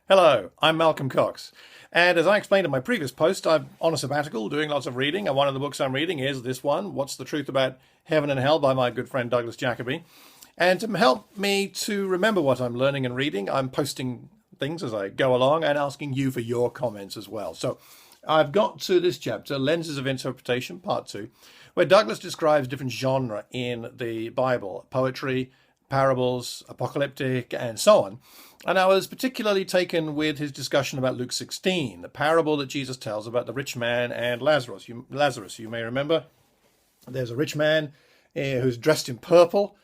Hello, I'm Malcolm Cox. And as I explained in my previous post, I'm on a sabbatical doing lots of reading. And one of the books I'm reading is this one, What's the Truth About Heaven and Hell by my good friend Douglas Jacoby. And to help me to remember what I'm learning and reading, I'm posting things as I go along and asking you for your comments as well. So I've got to this chapter, Lenses of Interpretation, Part 2, where Douglas describes different genre in the Bible, poetry, parables, apocalyptic, and so on. And I was particularly taken with his discussion about Luke 16, the parable that Jesus tells about the rich man and Lazarus. You may remember there's a rich man who's dressed in purple,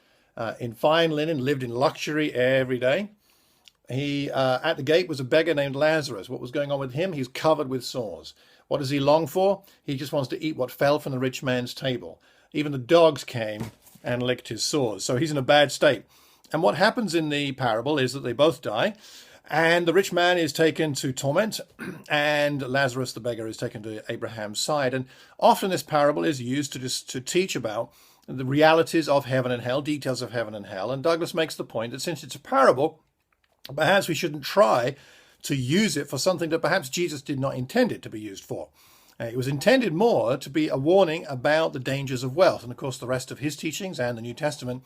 in fine linen, lived in luxury every day. He at the gate was a beggar named Lazarus. What was going on with him? He's covered with sores. What does he long for? He just wants to eat what fell from the rich man's table. Even the dogs came and licked his sores. So he's in a bad state. And what happens in the parable is that they both die, and the rich man is taken to torment, and Lazarus the beggar is taken to Abraham's side. And often this parable is used to teach about the realities of heaven and hell, details of heaven and hell. And Douglas makes the point that since it's a parable, perhaps we shouldn't try to use it for something that perhaps Jesus did not intend it to be used for. It was intended more to be a warning about the dangers of wealth. And of course, the rest of his teachings and the New Testament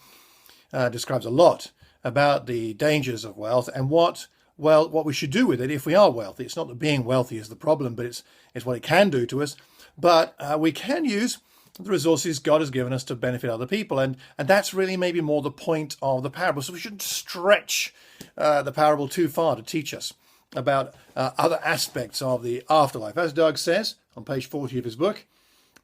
describes a lot about the dangers of wealth and what we should do with it if we are wealthy. It's not that being wealthy is the problem, but it's what it can do to us. But we can use the resources God has given us to benefit other people. And that's really maybe more the point of the parable. So we shouldn't stretch the parable too far to teach us about other aspects of the afterlife. As Doug says on page 40 of his book,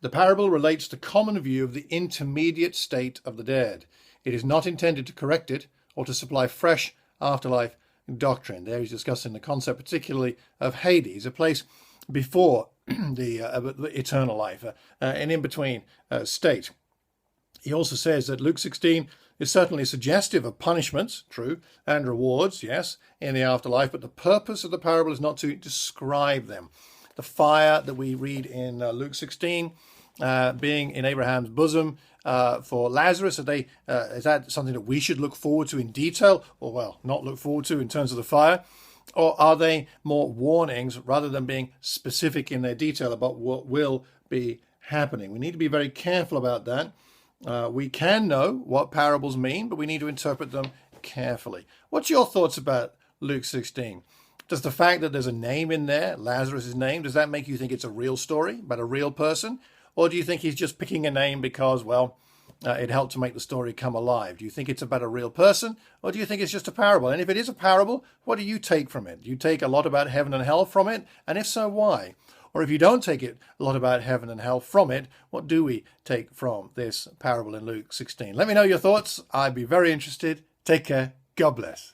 the parable relates to common view of the intermediate state of the dead. It is not intended to correct it or to supply fresh afterlife doctrine. There he's discussing the concept particularly of Hades, a place before the eternal life, an in-between state. He also says that Luke 16 is certainly suggestive of punishments, true, and rewards, yes, in the afterlife, but the purpose of the parable is not to describe them. The fire that we read in Luke 16 being in Abraham's bosom for Lazarus, is that something that we should look forward to in detail, or, well, not look forward to in terms of the fire? Or are they more warnings rather than being specific in their detail about what will be happening? We need to be very careful about that. We can know what parables mean, but we need to interpret them carefully. What's your thoughts about Luke 16? Does the fact that there's a name in there, Lazarus' name, does that make you think it's a real story about a real person? Or do you think he's just picking a name because, well, it helped to make the story come alive? Do you think it's about a real person, or do you think it's just a parable? And if it is a parable, what do you take from it? Do you take a lot about heaven and hell from it? And if so, why? Or if you don't take a lot about heaven and hell from it, what do we take from this parable in Luke 16? Let me know your thoughts. I'd be very interested. Take care. God bless.